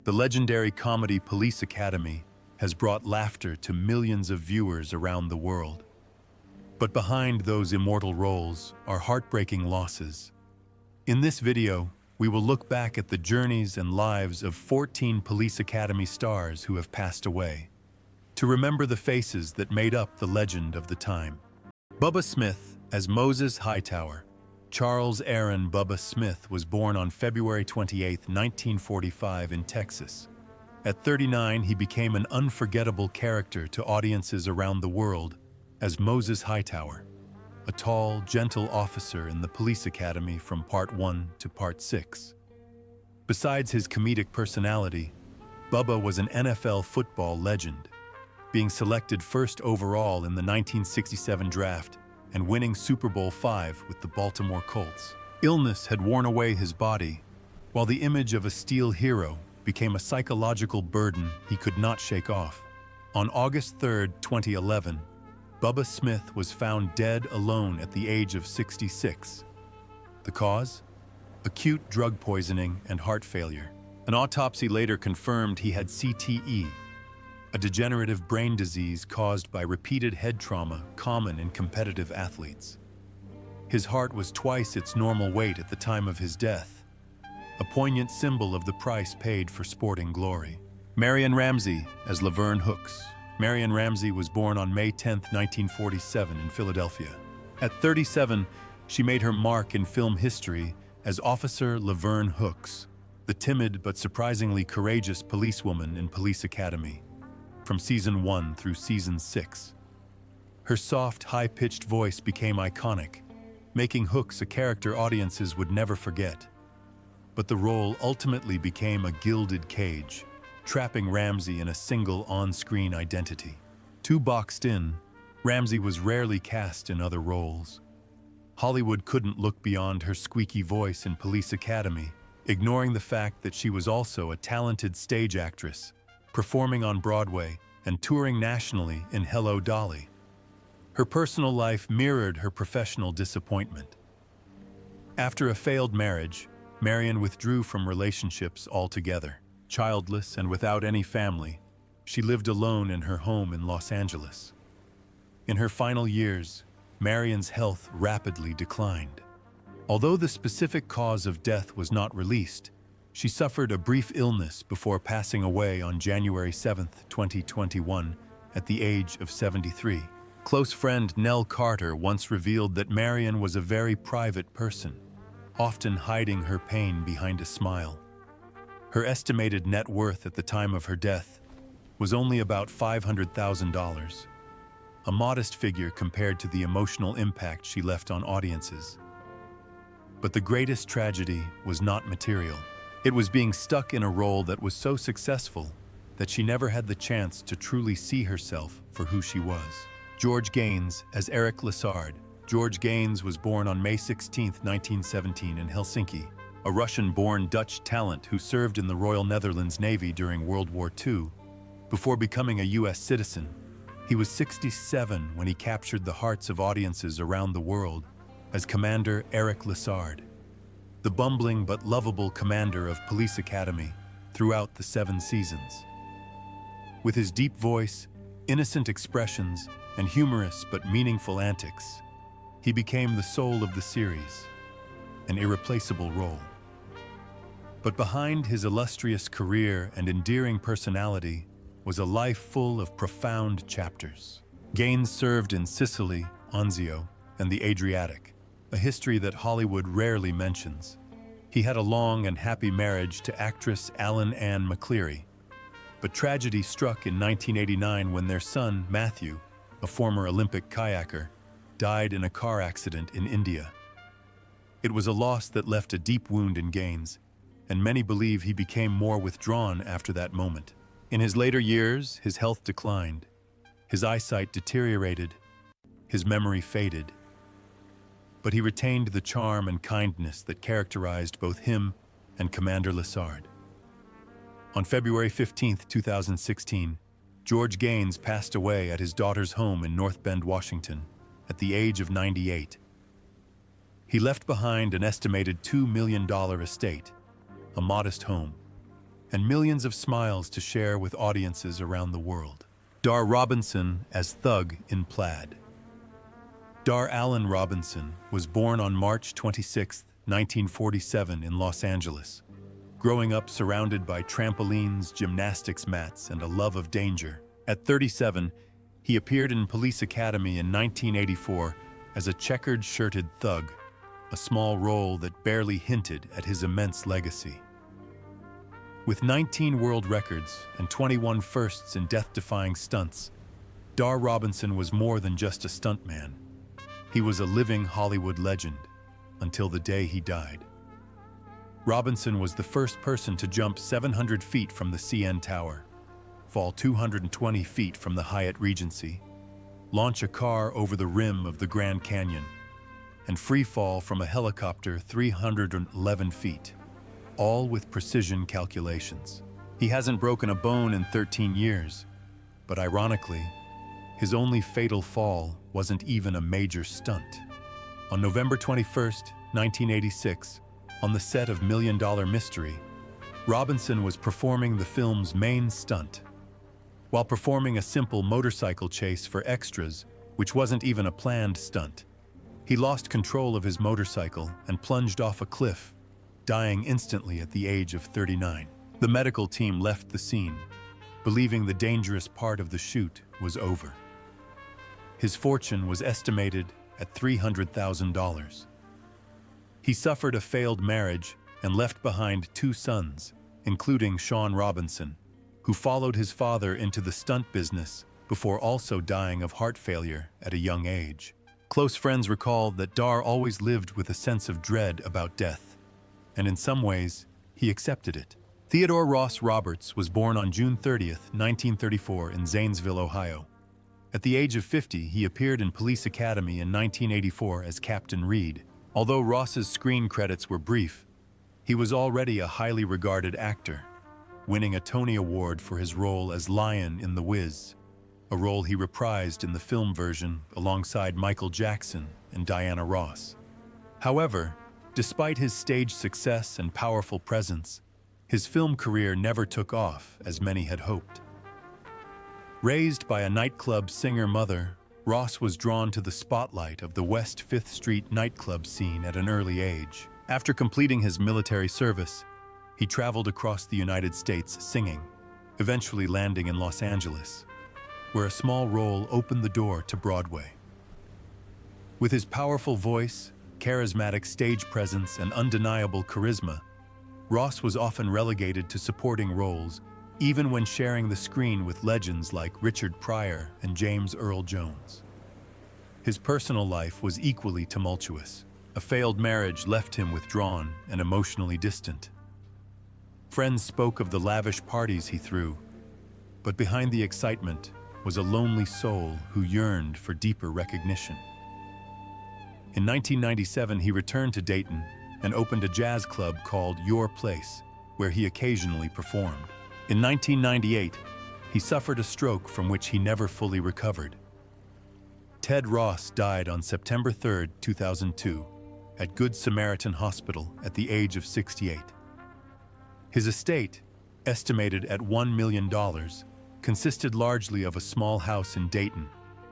The legendary comedy Police Academy has brought laughter to millions of viewers around the world. But behind those immortal roles are heartbreaking losses. In this video, we will look back at the journeys and lives of 14 Police Academy stars who have passed away, to remember the faces that made up the legend of the time. Bubba Smith as Moses Hightower. Charles Aaron Bubba Smith was born on February 28, 1945 in Texas. At 39, he became an unforgettable character to audiences around the world as Moses Hightower, a tall, gentle officer in the police academy from Part 1 to Part 6. Besides his comedic personality, Bubba was an NFL football legend, being selected first overall in the 1967 draft and winning Super Bowl V with the Baltimore Colts. Illness had worn away his body, while the image of a steel hero became a psychological burden he could not shake off. On August 3, 2011, Bubba Smith was found dead alone at the age of 66. The cause? Acute drug poisoning and heart failure. An autopsy later confirmed he had CTE, a degenerative brain disease caused by repeated head trauma common in competitive athletes. His heart was twice its normal weight at the time of his death, a poignant symbol of the price paid for sporting glory. Marion Ramsey as Laverne Hooks. Marion Ramsey was born on May 10, 1947 in Philadelphia. At 37, she made her mark in film history as Officer Laverne Hooks, the timid but surprisingly courageous policewoman in Police Academy, from Season 1 through Season 6. Her soft, high-pitched voice became iconic, making Hooks a character audiences would never forget. But the role ultimately became a gilded cage, trapping Ramsey in a single on-screen identity. Too boxed in, Ramsey was rarely cast in other roles. Hollywood couldn't look beyond her squeaky voice in Police Academy, ignoring the fact that she was also a talented stage actress, performing on Broadway and touring nationally in Hello, Dolly. Her personal life mirrored her professional disappointment. After a failed marriage, Marion withdrew from relationships altogether. Childless and without any family, she lived alone in her home in Los Angeles. In her final years, Marion's health rapidly declined. Although the specific cause of death was not released, she suffered a brief illness before passing away on January 7, 2021, at the age of 73. Close friend Nell Carter once revealed that Marion was a very private person, often hiding her pain behind a smile. Her estimated net worth at the time of her death was only about $500,000, a modest figure compared to the emotional impact she left on audiences. But the greatest tragedy was not material. It was being stuck in a role that was so successful that she never had the chance to truly see herself for who she was. George Gaines as Eric Lessard. George Gaines was born on May 16, 1917 in Helsinki, a Russian-born Dutch talent who served in the Royal Netherlands Navy during World War II. Before becoming a U.S. citizen, he was 67 when he captured the hearts of audiences around the world as Commander Eric Lessard, the bumbling but lovable commander of Police Academy throughout the 7 seasons. With his deep voice, innocent expressions, and humorous but meaningful antics, he became the soul of the series, an irreplaceable role. But behind his illustrious career and endearing personality was a life full of profound chapters. Gaines served in Sicily, Anzio, and the Adriatic, a history that Hollywood rarely mentions. He had a long and happy marriage to actress Ellen Ann McCleary, but tragedy struck in 1989 when their son, Matthew, a former Olympic kayaker, died in a car accident in India. It was a loss that left a deep wound in Gaines, and many believe he became more withdrawn after that moment. In his later years, his health declined, his eyesight deteriorated, his memory faded. But he retained the charm and kindness that characterized both him and Commander Lessard. On February 15, 2016, George Gaines passed away at his daughter's home in North Bend, Washington, at the age of 98. He left behind an estimated $2 million estate, a modest home, and millions of smiles to share with audiences around the world. Dar Robinson as Thug in Plaid. Dar Allen Robinson was born on March 26, 1947 in Los Angeles. Growing up surrounded by trampolines, gymnastics mats, and a love of danger, at 37, he appeared in Police Academy in 1984 as a checkered-shirted thug, a small role that barely hinted at his immense legacy. With 19 world records and 21 firsts in death-defying stunts, Dar Robinson was more than just a stuntman. He was a living Hollywood legend until the day he died. Robinson was the first person to jump 700 feet from the CN Tower, fall 220 feet from the Hyatt Regency, launch a car over the rim of the Grand Canyon, and free fall from a helicopter 311 feet, all with precision calculations. He hasn't broken a bone in 13 years, but ironically, his only fatal fall wasn't even a major stunt. On November 21, 1986, on the set of Million Dollar Mystery, Robinson was performing the film's main stunt. While performing a simple motorcycle chase for extras, which wasn't even a planned stunt, he lost control of his motorcycle and plunged off a cliff, dying instantly at the age of 39. The medical team left the scene, believing the dangerous part of the shoot was over. His fortune was estimated at $300,000. He suffered a failed marriage and left behind 2 sons, including Sean Robinson, who followed his father into the stunt business before also dying of heart failure at a young age. Close friends recall that Dar always lived with a sense of dread about death, and in some ways, he accepted it. Theodore Ross Roberts was born on June 30, 1934 in Zanesville, Ohio. At the age of 50, he appeared in Police Academy in 1984 as Captain Reed. Although Ross's screen credits were brief, he was already a highly regarded actor, winning a Tony Award for his role as Lion in The Wiz, a role he reprised in the film version alongside Michael Jackson and Diana Ross. However, despite his stage success and powerful presence, his film career never took off as many had hoped. Raised by a nightclub singer mother, Ross was drawn to the spotlight of the West 5th Street nightclub scene at an early age. After completing his military service, he traveled across the United States singing, eventually landing in Los Angeles, where a small role opened the door to Broadway. With his powerful voice, charismatic stage presence, and undeniable charisma, Ross was often relegated to supporting roles, even when sharing the screen with legends like Richard Pryor and James Earl Jones. His personal life was equally tumultuous. A failed marriage left him withdrawn and emotionally distant. Friends spoke of the lavish parties he threw, but behind the excitement was a lonely soul who yearned for deeper recognition. In 1997, he returned to Dayton and opened a jazz club called Your Place, where he occasionally performed. In 1998, he suffered a stroke from which he never fully recovered. Ted Ross died on September 3, 2002, at Good Samaritan Hospital at the age of 68. His estate, estimated at $1 million, consisted largely of a small house in Dayton,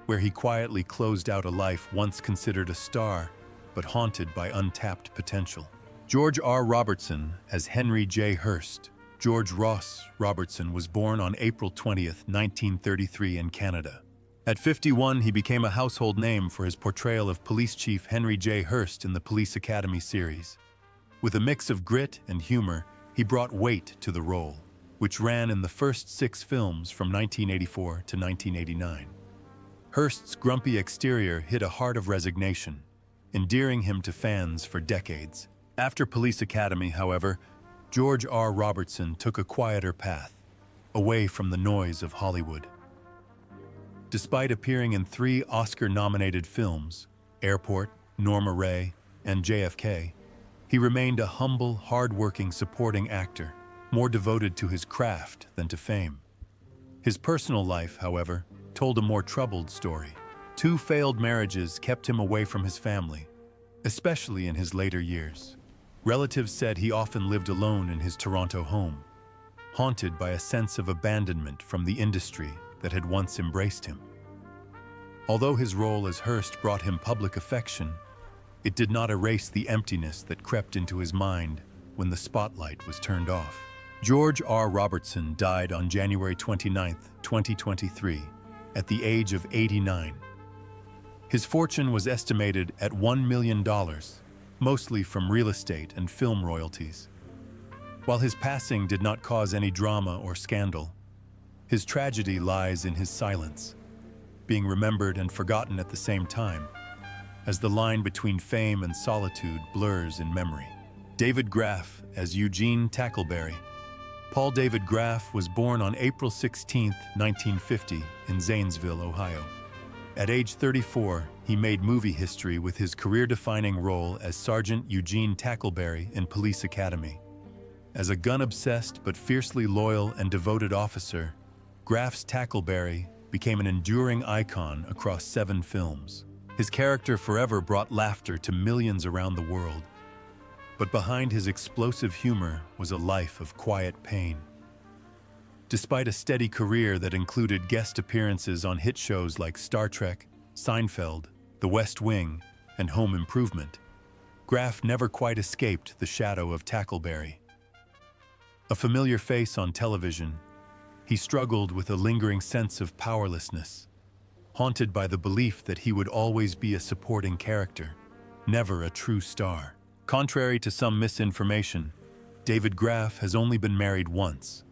where he quietly closed out a life once considered a star, but haunted by untapped potential. George R. Robertson as Henry J. Hurst. George Ross Robertson was born on April 20, 1933 in Canada. At 51, he became a household name for his portrayal of Police Chief Henry J. Hurst in the Police Academy series. With a mix of grit and humor, he brought weight to the role, which ran in the first 6 films from 1984 to 1989. Hurst's grumpy exterior hid a heart of resignation, endearing him to fans for decades. After Police Academy, however, George R. Robertson took a quieter path, away from the noise of Hollywood. Despite appearing in 3 Oscar-nominated films, Airport, Norma Rae, and JFK, he remained a humble, hard-working supporting actor, more devoted to his craft than to fame. His personal life, however, told a more troubled story. 2 failed marriages kept him away from his family, especially in his later years. Relatives said he often lived alone in his Toronto home, haunted by a sense of abandonment from the industry that had once embraced him. Although his role as Hearst brought him public affection, it did not erase the emptiness that crept into his mind when the spotlight was turned off. George R. Robertson died on January 29, 2023, at the age of 89. His fortune was estimated at $1 million, mostly from real estate and film royalties. While his passing did not cause any drama or scandal, his tragedy lies in his silence, being remembered and forgotten at the same time, as the line between fame and solitude blurs in memory. David Graff as Eugene Tackleberry. Paul David Graff was born on April 16, 1950, in Zanesville, Ohio. At age 34, he made movie history with his career-defining role as Sergeant Eugene Tackleberry in Police Academy. As a gun-obsessed but fiercely loyal and devoted officer, Graff's Tackleberry became an enduring icon across 7 films. His character forever brought laughter to millions around the world. But behind his explosive humor was a life of quiet pain. Despite a steady career that included guest appearances on hit shows like Star Trek, Seinfeld, The West Wing, and Home Improvement, Graff never quite escaped the shadow of Tackleberry. A familiar face on television, he struggled with a lingering sense of powerlessness, haunted by the belief that he would always be a supporting character, never a true star. Contrary to some misinformation, David Graff has only been married once,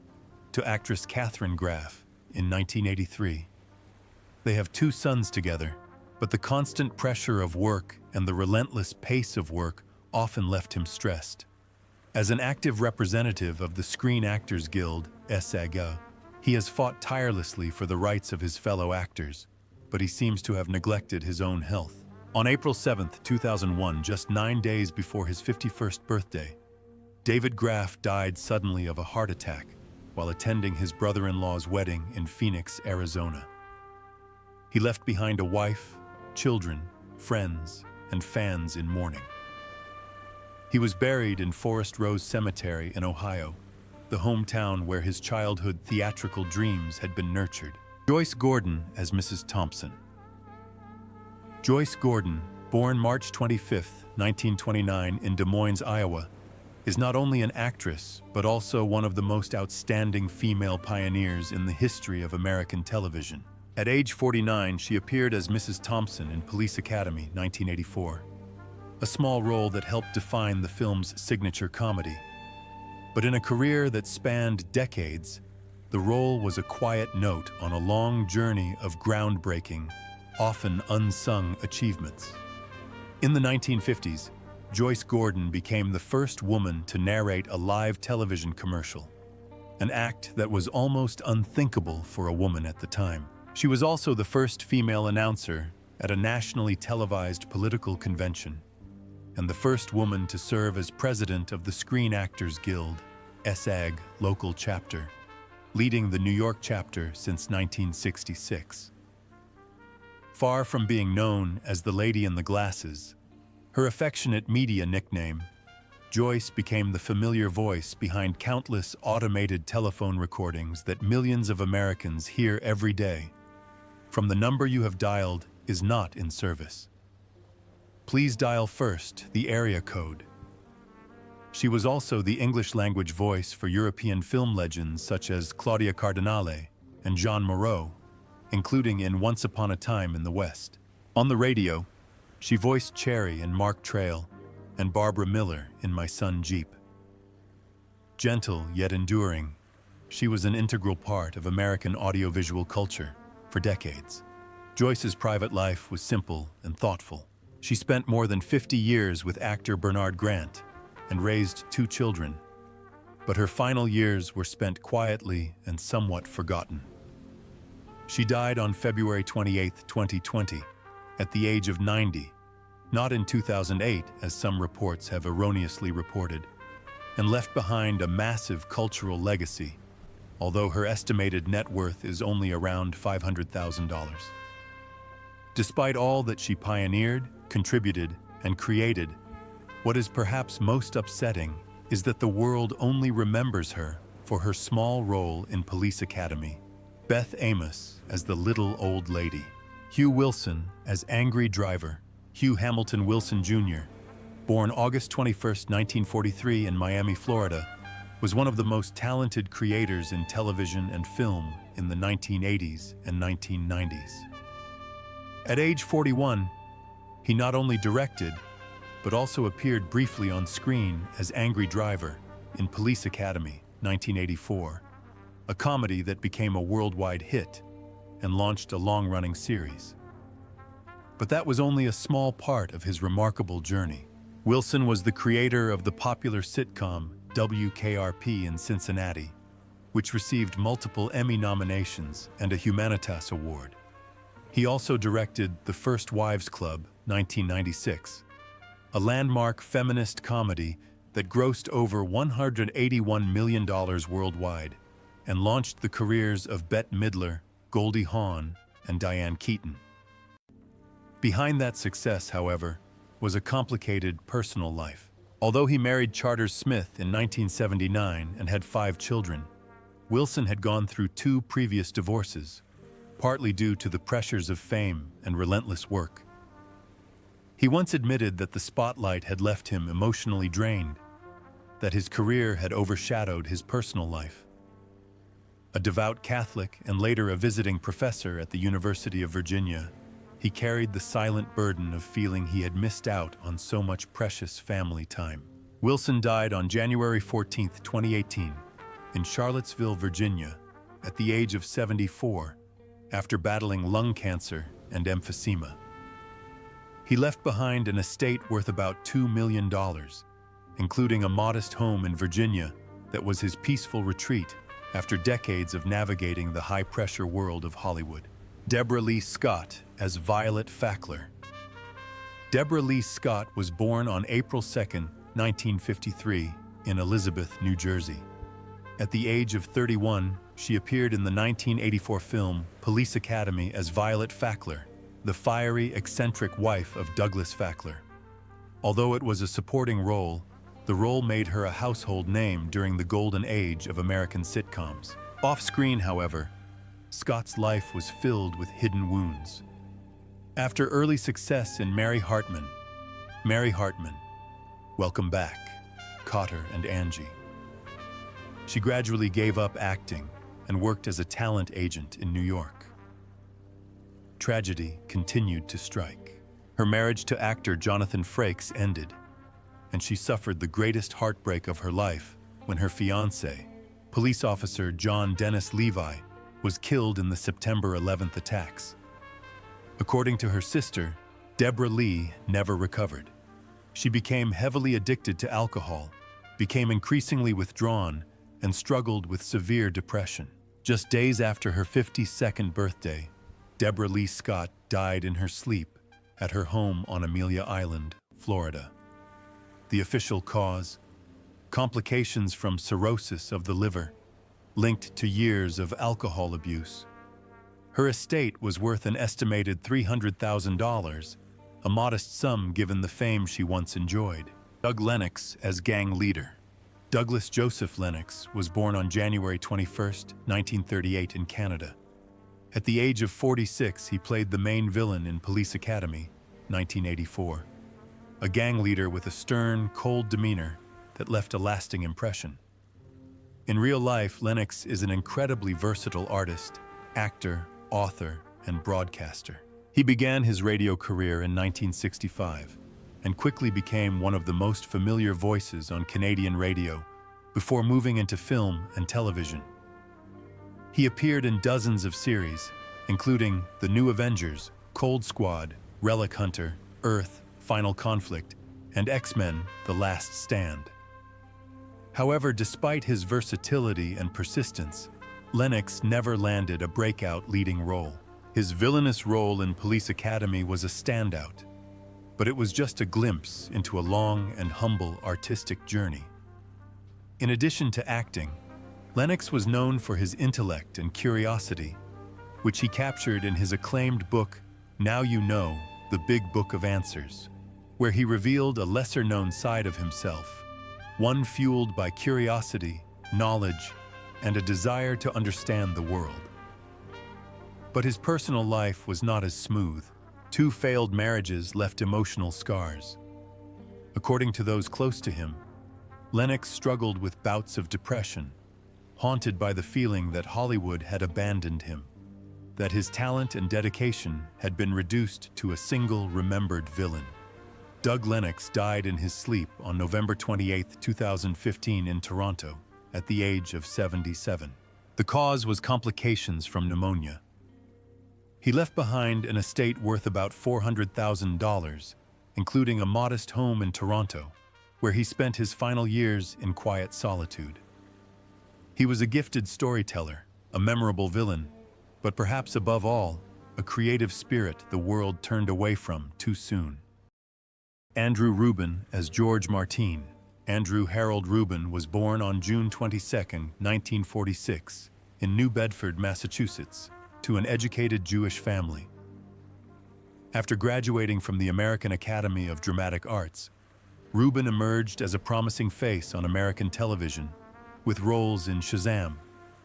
to actress Katharine Graff in 1983. They have 2 sons together, but the constant pressure of work and the relentless pace of work often left him stressed. As an active representative of the Screen Actors Guild, SAG, he has fought tirelessly for the rights of his fellow actors, but he seems to have neglected his own health. On April 7, 2001, just 9 days before his 51st birthday, David Graff died suddenly of a heart attack while attending his brother-in-law's wedding in Phoenix, Arizona. He left behind a wife, children, friends, and fans in mourning. He was buried in Forest Rose Cemetery in Ohio, the hometown where his childhood theatrical dreams had been nurtured. Joyce Gordon as Mrs. Thompson. Joyce Gordon, born March 25, 1929 in Des Moines, Iowa, is not only an actress, but also one of the most outstanding female pioneers in the history of American television. At age 49, she appeared as Mrs. Thompson in Police Academy, 1984, a small role that helped define the film's signature comedy. But in a career that spanned decades, the role was a quiet note on a long journey of groundbreaking, often unsung achievements. In the 1950s, Joyce Gordon became the first woman to narrate a live television commercial, an act that was almost unthinkable for a woman at the time. She was also the first female announcer at a nationally televised political convention, and the first woman to serve as president of the Screen Actors Guild, SAG, local chapter, leading the New York chapter since 1966. Far from being known as the Lady in the Glasses, her affectionate media nickname, Joyce became the familiar voice behind countless automated telephone recordings that millions of Americans hear every day. From the number you have dialed is not in service. Please dial first the area code. She was also the English-language voice for European film legends such as Claudia Cardinale and Jean Moreau, including in Once Upon a Time in the West. On the radio, she voiced Cherry in Mark Trail and Barbara Miller in My Son Jeep. Gentle yet enduring, she was an integral part of American audiovisual culture for decades. Joyce's private life was simple and thoughtful. She spent more than 50 years with actor Bernard Grant and raised 2 children, but her final years were spent quietly and somewhat forgotten. She died on February 28, 2020, at the age of 90, not in 2008, as some reports have erroneously reported, and left behind a massive cultural legacy, although her estimated net worth is only around $500,000. Despite all that she pioneered, contributed, and created, what is perhaps most upsetting is that the world only remembers her for her small role in Police Academy, Beth Amos as the little old lady, Hugh Wilson as angry driver. Hugh Hamilton Wilson Jr., born August 21, 1943 in Miami, Florida, was one of the most talented creators in television and film in the 1980s and 1990s. At age 41, he not only directed, but also appeared briefly on screen as angry driver in Police Academy, 1984, a comedy that became a worldwide hit and launched a long-running series. But that was only a small part of his remarkable journey. Wilson was the creator of the popular sitcom WKRP in Cincinnati, which received multiple Emmy nominations and a Humanitas Award. He also directed The First Wives Club, 1996, a landmark feminist comedy that grossed over $181 million worldwide and launched the careers of Bette Midler, Goldie Hawn, and Diane Keaton. Behind that success, however, was a complicated personal life. Although he married Charters Smith in 1979 and had 5 children, Wilson had gone through 2 previous divorces, partly due to the pressures of fame and relentless work. He once admitted that the spotlight had left him emotionally drained, that his career had overshadowed his personal life. A devout Catholic and later a visiting professor at the University of Virginia, he carried the silent burden of feeling he had missed out on so much precious family time. Wilson died on January 14, 2018, in Charlottesville, Virginia, at the age of 74, after battling lung cancer and emphysema. He left behind an estate worth about $2 million, including a modest home in Virginia that was his peaceful retreat after decades of navigating the high-pressure world of Hollywood. Deborah Lee Scott as Violet Fackler. Deborah Lee Scott was born on April 2, 1953, in Elizabeth, New Jersey. At the age of 31, she appeared in the 1984 film Police Academy as Violet Fackler, the fiery, eccentric wife of Douglas Fackler. Although it was a supporting role, the role made her a household name during the golden age of American sitcoms. Off-screen, however, Scott's life was filled with hidden wounds. After early success in Mary Hartman, Welcome Back, Cotter and Angie, she gradually gave up acting and worked as a talent agent in New York. Tragedy continued to strike. Her marriage to actor Jonathan Frakes ended, and she suffered the greatest heartbreak of her life when her fiancé, police officer John Dennis Levi, was killed in the September 11th attacks. According to her sister, Deborah Lee never recovered. She became heavily addicted to alcohol, became increasingly withdrawn, and struggled with severe depression. Just days after her 52nd birthday, Deborah Lee Scott died in her sleep at her home on Amelia Island, Florida. The official cause: complications from cirrhosis of the liver, linked to years of alcohol abuse. Her estate was worth an estimated $300,000, a modest sum given the fame she once enjoyed. Doug Lennox as gang leader. Douglas Joseph Lennox was born on January 21, 1938 in Canada. At the age of 46, he played the main villain in Police Academy, 1984, a gang leader with a stern, cold demeanor that left a lasting impression. In real life, Lennox is an incredibly versatile artist, actor, author, and broadcaster. He began his radio career in 1965 and quickly became one of the most familiar voices on Canadian radio before moving into film and television. He appeared in dozens of series, including The New Avengers, Cold Squad, Relic Hunter, Earth, Final Conflict, and X-Men: The Last Stand. However, despite his versatility and persistence, Lennox never landed a breakout leading role. His villainous role in Police Academy was a standout, but it was just a glimpse into a long and humble artistic journey. In addition to acting, Lennox was known for his intellect and curiosity, which he captured in his acclaimed book, Now You Know, The Big Book of Answers, where he revealed a lesser-known side of himself, one fueled by curiosity, knowledge, and a desire to understand the world. But his personal life was not as smooth. 2 failed marriages left emotional scars. According to those close to him, Lennox struggled with bouts of depression, haunted by the feeling that Hollywood had abandoned him, that his talent and dedication had been reduced to a single remembered villain. Doug Lennox died in his sleep on November 28, 2015 in Toronto, at the age of 77. The cause was complications from pneumonia. He left behind an estate worth about $400,000, including a modest home in Toronto, where he spent his final years in quiet solitude. He was a gifted storyteller, a memorable villain, but perhaps above all, a creative spirit the world turned away from too soon. Andrew Rubin as George Martin. Andrew Harold Rubin was born on June 22, 1946, in New Bedford, Massachusetts, to an educated Jewish family. After graduating from the American Academy of Dramatic Arts, Rubin emerged as a promising face on American television, with roles in Shazam,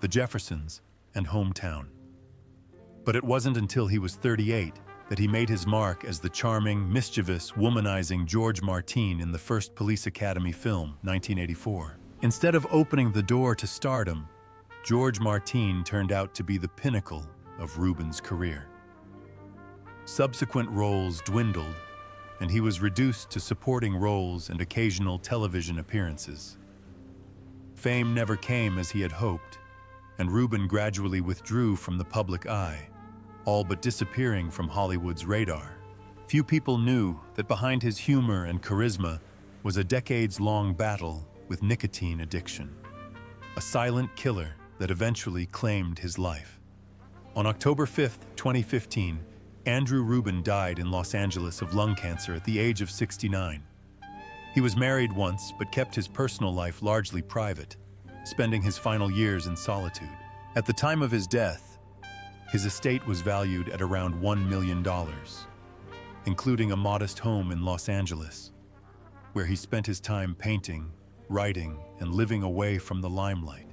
The Jeffersons, and Hometown. But it wasn't until he was 38 that he made his mark as the charming, mischievous, womanizing George Martin in the first Police Academy film, 1984. Instead of opening the door to stardom, George Martin turned out to be the pinnacle of Rubin's career. Subsequent roles dwindled, and he was reduced to supporting roles and occasional television appearances. Fame never came as he had hoped, and Rubin gradually withdrew from the public eye, all but disappearing from Hollywood's radar. Few people knew that behind his humor and charisma was a decades-long battle with nicotine addiction, a silent killer that eventually claimed his life. On October 5, 2015, Andrew Rubin died in Los Angeles of lung cancer at the age of 69. He was married once, but kept his personal life largely private, spending his final years in solitude. At the time of his death, his estate was valued at around $1 million, including a modest home in Los Angeles, where he spent his time painting, writing, and living away from the limelight.